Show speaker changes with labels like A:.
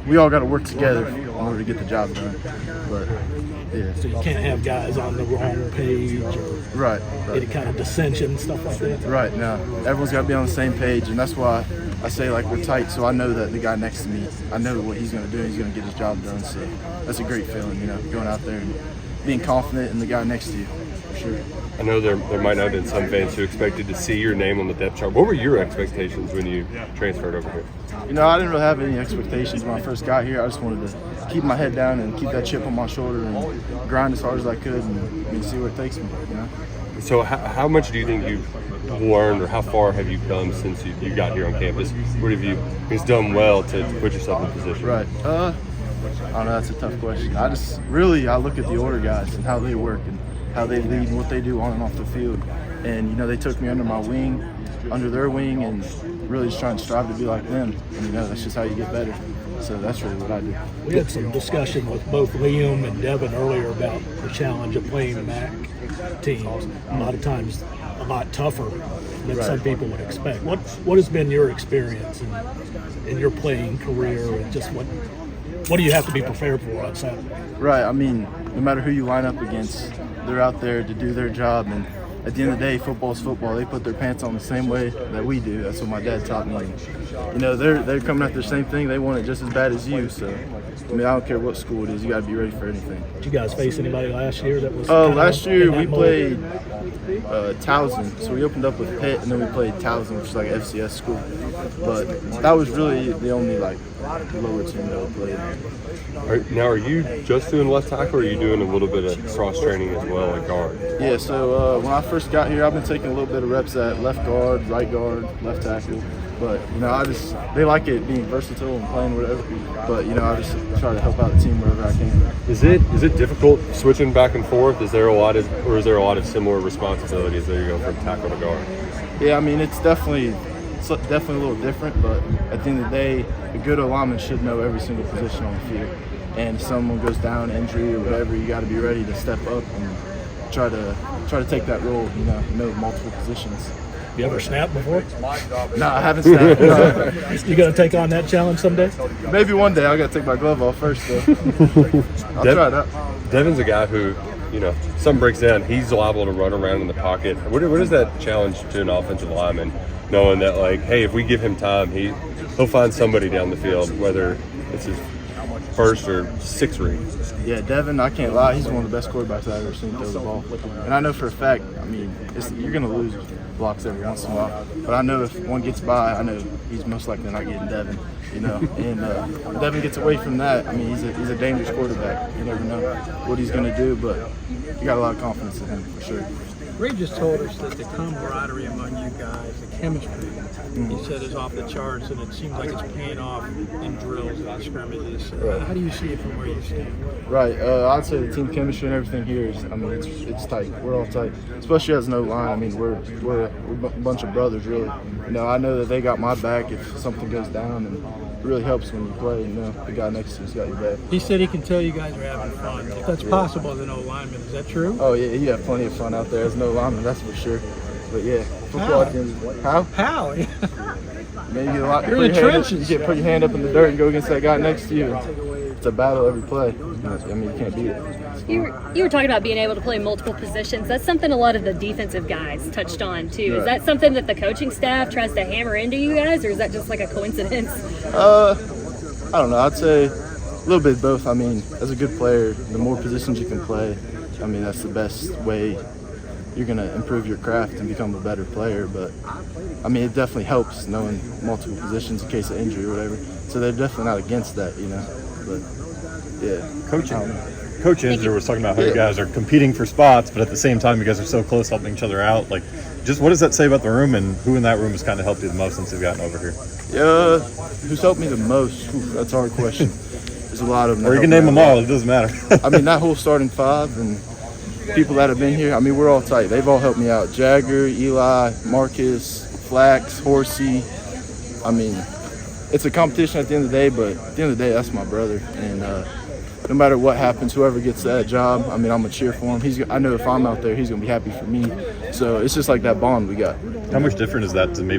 A: we all got to work together in order to get the job done. But yeah.
B: So you can't have guys on the wrong page or
A: Right.
B: any kind of dissension, stuff like that.
A: Right. No, everyone's got to be on the same page, and that's why I say like we're tight. So I know that the guy next to me, I know what he's going to do. He's going to get his job done. So that's a great feeling, going out there and being confident in the guy next to you. For sure.
C: I know there might not have been some fans who expected to see your name on the depth chart. What were your expectations when you transferred over here?
A: I didn't really have any expectations when I first got here. I just wanted to keep my head down and keep that chip on my shoulder and grind as hard as I could and see where it takes me.
C: So how much do you think you've learned, or how far have you come since you got here on campus? What have you done well to put yourself in position?
A: Right. I don't know. That's a tough question. I look at the older guys and how they work and how they lead and what they do on and off the field. And, they took me under their wing, and really just trying to strive to be like them. And, that's just how you get better. So that's really what I do.
B: We had some discussion with both Liam and Devin earlier about the challenge of playing MAC teams. A lot of times a lot tougher than some people would expect. What has been your experience in your playing career, and just what do you have to be prepared for on Saturday?
A: Right. No matter who you line up against, they're out there to do their job, and at the end of the day, football's football. They put their pants on the same way that we do. That's what my dad taught me. They're coming at the same thing. They want it just as bad as you. So, I don't care what school it is. You got to be ready for anything.
B: Did you guys face anybody last year that was?
A: Last year we played Towson. So we opened up with Pitt, and then we played Towson, which is like an FCS school. But that was really the only lower team that we played.
C: Now, are you just doing left tackle, or are you doing a little bit of cross training as well at guard?
A: Yeah. So when I first got here, I've been taking a little bit of reps at left guard, right guard, left tackle. But they like it being versatile and playing whatever. But I just try to help out the team wherever I can.
C: Is it difficult switching back and forth? Is there a lot of similar responsibilities that you go from tackle to guard?
A: Yeah, it's definitely a little different. But at the end of the day, a good lineman should know every single position on the field. And if someone goes down, injury or whatever, you got to be ready to step up and try to take that role. Know multiple positions.
B: You ever snapped before?
A: No, I haven't snapped. No.
B: You gonna take on that challenge someday?
A: Maybe one day. I gotta take my glove off first, though. I'll try it out.
C: Devin's a guy who, something breaks down, he's liable to run around in the pocket. What is that challenge to an offensive lineman, knowing that, hey, if we give him time, he'll find somebody down the field, whether it's his first or sixth read?
A: Yeah, Devin, I can't lie, he's one of the best quarterbacks I've ever seen throw the ball. And I know for a fact, you're going to lose blocks every once in a while. But I know if one gets by, I know he's most likely not getting Devin. And if Devin gets away from that, he's a dangerous quarterback. You never know what he's going to do, but you got a lot of confidence in him for sure.
D: Ray just told us that the camaraderie among you guys, the chemistry, he said is off the charts, and it seems like it's paying off in drills and scrimmages.
A: Right.
D: How do you see it from where you stand?
A: Right. I'd say the team chemistry and everything here is, it's tight. We're all tight, especially as no line. We're a bunch of brothers, really. I know that they got my back if something goes down, and it really helps when you play. The guy next to you's got your back.
D: He said he can tell you guys are having fun. If that's possible as an old lineman, is that true?
A: Oh yeah, you have plenty of fun out there as no lineman, that's for sure. But yeah, football. How? Man, you get a lot.
D: You're in the trenches.
A: You put your hand up in the dirt and go against that guy next to you. It's a battle every play. You can't beat it.
E: You were talking about being able to play multiple positions. That's something a lot of the defensive guys touched on too.
A: Right.
E: Is that something that the coaching staff tries to hammer into you guys, or is that just like a coincidence?
A: I don't know. I'd say a little bit of both. As a good player, the more positions you can play, that's the best way you're going to improve your craft and become a better player. But, it definitely helps knowing multiple positions in case of injury or whatever. So they're definitely not against that, But, yeah.
F: Coach Inzer was talking about how you guys are competing for spots, but at the same time, you guys are so close, helping each other out. Just what does that say about the room, and who in that room has kind of helped you the most since you've gotten over here?
A: Who's helped me the most? That's a hard question. There's a lot of them.
F: Or you can name them all. It doesn't matter.
A: That whole starting five and people that have been here, we're all tight. They've all helped me out. Jagger, Eli, Marcus, Flax, Horsey. It's a competition at the end of the day, but at the end of the day, that's my brother. And no matter what happens, whoever gets that job, I'm going to cheer for him. I know if I'm out there, he's going to be happy for me. So it's just like that bond we got.
F: How much different is that to maybe